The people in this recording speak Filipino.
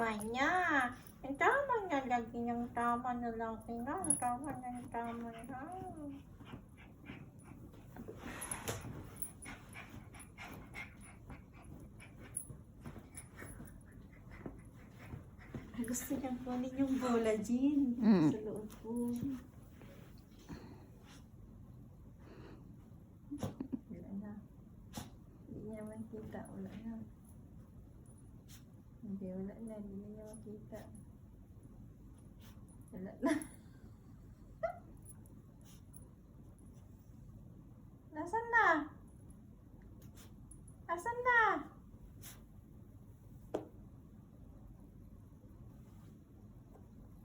tama niya. Ang tama niya, lagi niyang tama na laki na. Ang tama na, ang tama na. Gusto niyang kunin yung bola, Jean. Sa loob ko. Wala na. Hindi niya makita. Wala na. Hindi, wala na. Hindi niya makita. Wala na.